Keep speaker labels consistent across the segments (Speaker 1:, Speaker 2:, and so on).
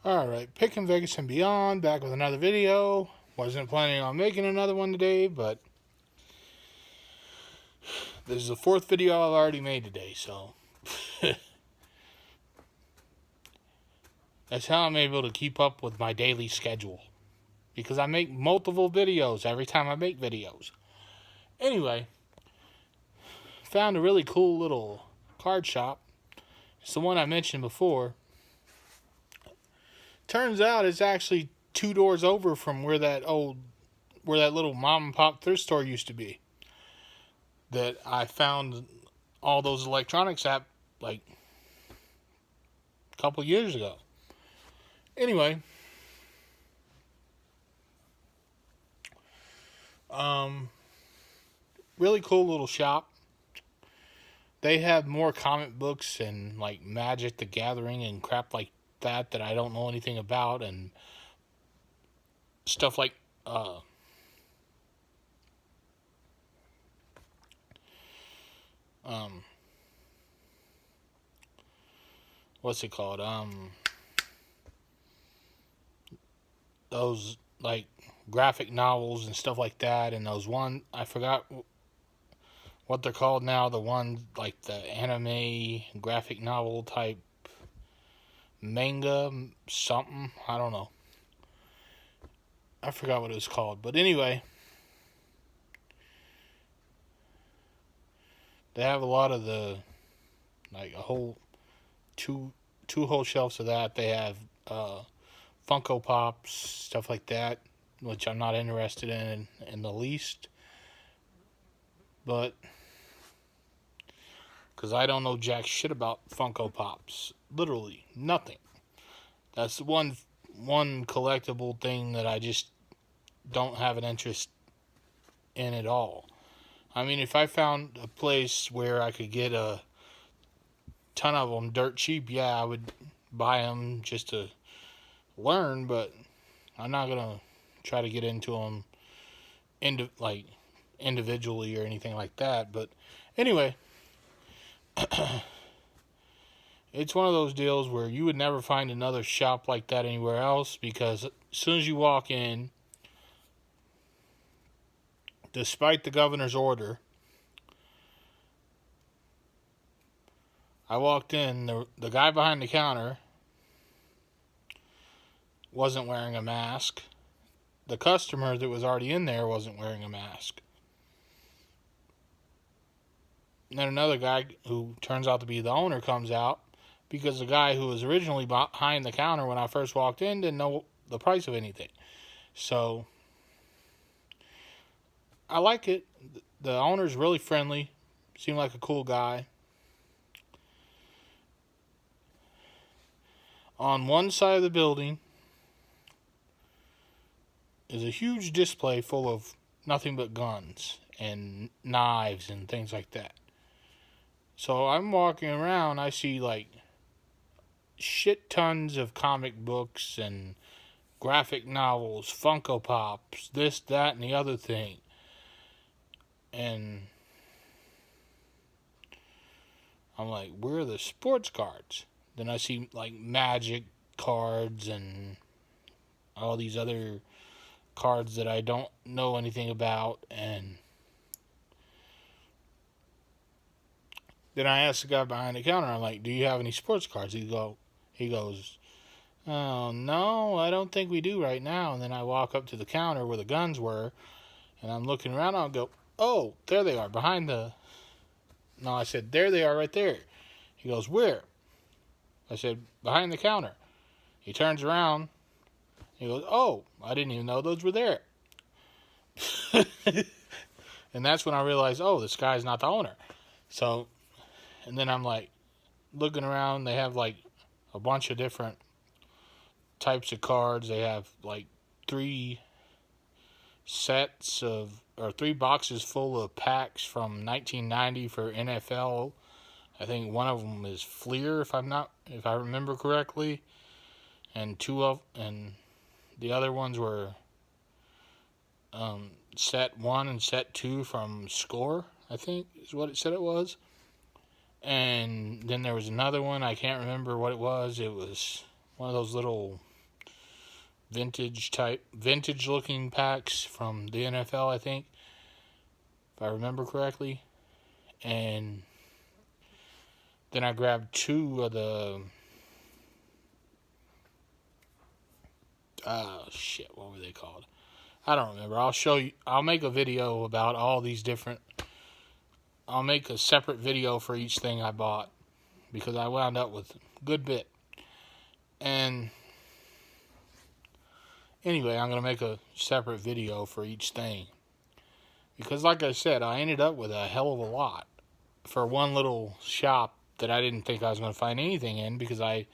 Speaker 1: Alright, Picking Vegas and Beyond, back with another video. Wasn't planning on making another one today, but this is the fourth video I've already made today, so that's how I'm able to keep up with my daily schedule. Because I make multiple videos every time I make videos. Anyway, found a really cool little card shop. It's the one I mentioned before. Turns out it's actually 2 doors over from where that little mom and pop thrift store used to be. That I found all those electronics at like a couple years ago. Anyway, really cool little shop. They have more comic books and like Magic the Gathering and crap like that I don't know anything about, and stuff like what's it called? Those like graphic novels and stuff like that, and those one I forgot what they're called now. The one like the anime graphic novel type manga something. I don't know. I forgot what it was called, but anyway, they have a lot of the like a whole two whole shelves of that. They have Funko Pops, stuff like that, which I'm not interested in the least. But because I don't know jack shit about Funko Pops, literally nothing. That's one collectible thing that I just don't have an interest in at all. I mean, if I found a place where I could get a ton of them dirt cheap, yeah, I would buy them just to learn, but I'm not gonna try to get into them individually or anything like that. But anyway, it's one of those deals where you would never find another shop like that anywhere else, because as soon as you walk in, despite the governor's order, I walked in, the guy behind the counter wasn't wearing a mask. The customer that was already in there wasn't wearing a mask. And then another guy who turns out to be the owner comes out, because the guy who was originally behind the counter when I first walked in didn't know the price of anything. So I like it. The owner's really friendly. Seemed like a cool guy. On one side of the building is a huge display full of nothing but guns and knives and things like that. So I'm walking around, I see like shit tons of comic books and graphic novels, Funko Pops, this, that, and the other thing. And I'm like, where are the sports cards? Then I see like Magic cards and all these other cards that I don't know anything about. And then I asked the guy behind the counter, I'm like, do you have any sports cards? He goes, oh, no, I don't think we do right now. And then I walk up to the counter where the guns were, and I'm looking around, and I'll go, oh, there they are, behind the... No, I said, there they are right there. He goes, where? I said, behind the counter. He turns around. He goes, oh, I didn't even know those were there. And that's when I realized, oh, this guy's not the owner. So, and then I'm like, looking around. They have like a bunch of different types of cards. They have like 3 boxes full of packs from 1990 for NFL. I think one of them is Fleer, if I remember correctly, and the other ones were set 1 and set 2 from Score, I think is what it said it was. And then there was another one, I can't remember what it was. It was one of those little vintage looking packs from the NFL, I think, if I remember correctly. And then I grabbed two of the what were they called? I don't remember. I'll show you. I'll make a video about all these different. I'll make a separate video for each thing I bought because I wound up with a good bit. And anyway, I'm going to make a separate video for each thing. Because like I said, I ended up with a hell of a lot for one little shop that I didn't think I was going to find anything in because I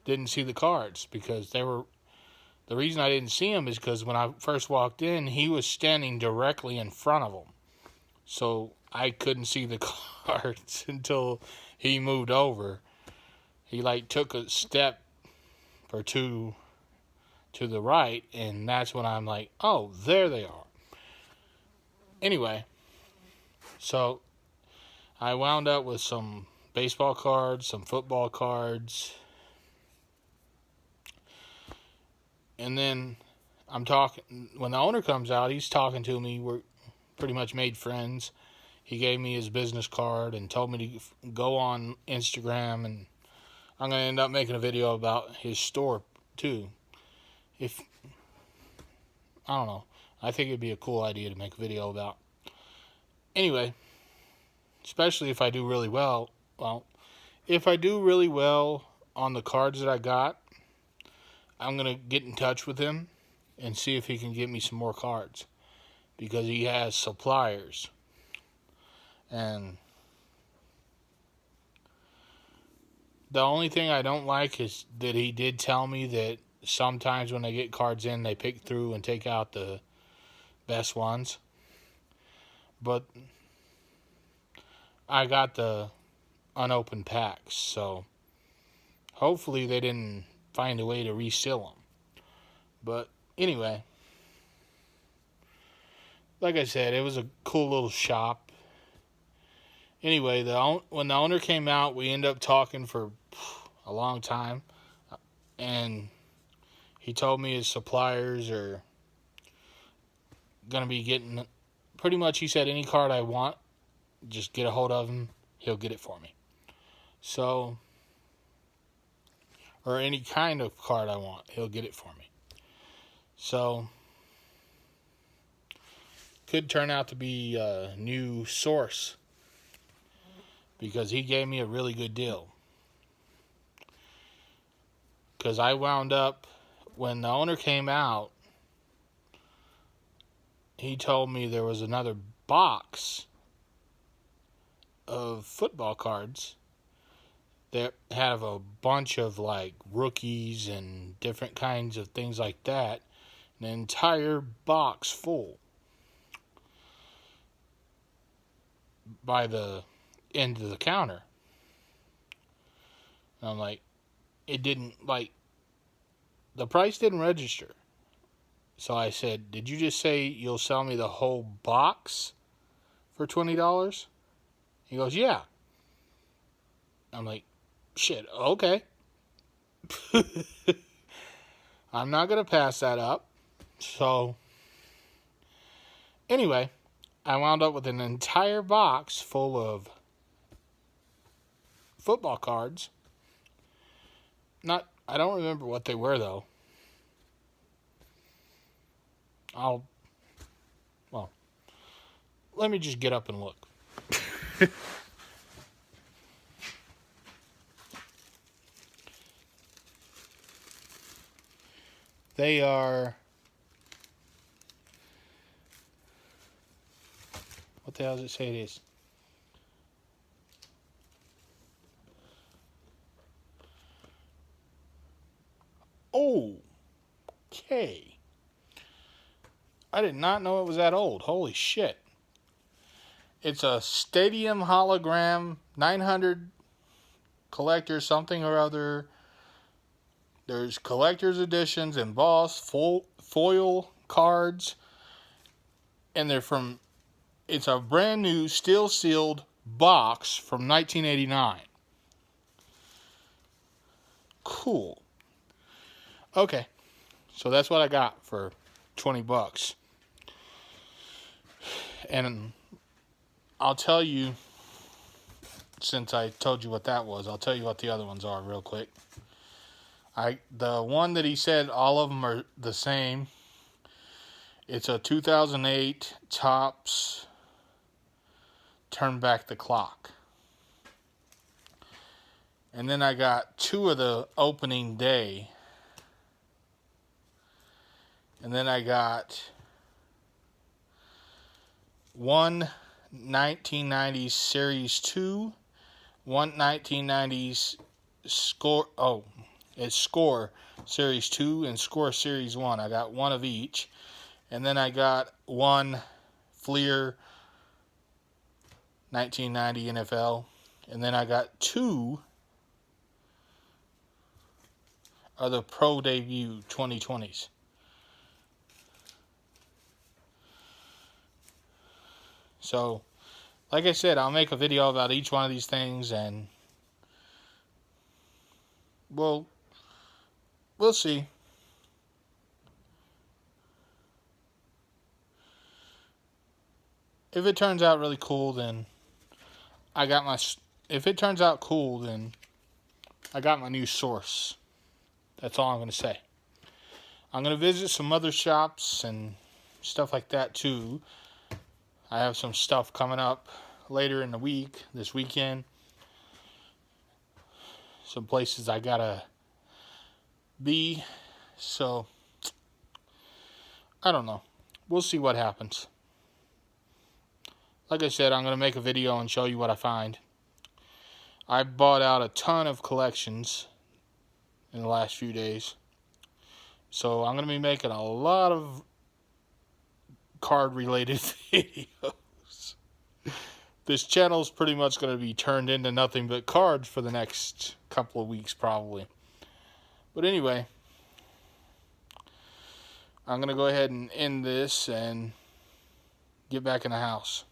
Speaker 1: didn't see the cards. Because they were, the reason I didn't see them is because when I first walked in, he was standing directly in front of them. So I couldn't see the cards until he moved over. He like took a step or two to the right, and that's when I'm like, oh, there they are. Anyway, so I wound up with some baseball cards, some football cards, and then I'm talking, when the owner comes out, he's talking to me. We're pretty much made friends. He gave me his business card and told me to go on Instagram, and I'm going to end up making a video about his store too. I don't know. I think it'd be a cool idea to make a video about. Anyway, especially if I do really well. Well, if I do really well on the cards that I got, I'm going to get in touch with him and see if he can get me some more cards. Because he has suppliers. And the only thing I don't like is that he did tell me that sometimes when they get cards in, they pick through and take out the best ones. But I got the unopened packs, so hopefully they didn't find a way to reseal them. But anyway, like I said, it was a cool little shop. Anyway, when the owner came out, we ended up talking for a long time. And he told me his suppliers are going to be getting, pretty much he said any card I want, just get a hold of him, he'll get it for me. So, or any kind of card I want, he'll get it for me. So, could turn out to be a new source because he gave me a really good deal. Because I wound up, when the owner came out, he told me there was another box of football cards that have a bunch of like rookies and different kinds of things like that. An entire box full by the end of the counter. And I'm like, it didn't, like, the price didn't register. So I said, did you just say you'll sell me the whole box for $20? He goes, yeah. I'm like, shit, okay. I'm not going to pass that up. So, anyway, I wound up with an entire box full of football cards. I don't remember what they were, though. Let me just get up and look. They are, what the hell does it say it is? Oh, okay. I did not know it was that old. Holy shit. It's a Stadium Hologram 900 collector something or other. There's collector's editions, embossed, foil cards. And it's a brand new steel sealed box from 1989. Cool. Okay. So that's what I got for $20. And I'll tell you, since I told you what that was, I'll tell you what the other ones are real quick. The one that he said all of them are the same. It's a 2008 Topps Turn Back the Clock. And then I got two of the opening day. And then I got one 1990s Series 2, one 1990s Score. Oh, it's Score Series 2 and Score Series 1. I got one of each. And then I got one Fleer 1990 NFL. And then I got two of the Pro Debut 2020s. So, like I said, I'll make a video about each one of these things, and we'll see. If it turns out really cool, then if it turns out cool, then I got my new source. That's all I'm going to say. I'm going to visit some other shops and stuff like that too. I have some stuff coming up later in the week, this weekend. Some places I gotta be. So, I don't know. We'll see what happens. Like I said, I'm going to make a video and show you what I find. I bought out a ton of collections in the last few days. So I'm going to be making a lot of card-related videos. This channel is pretty much going to be turned into nothing but cards for the next couple of weeks, probably. But anyway, I'm going to go ahead and end this and get back in the house.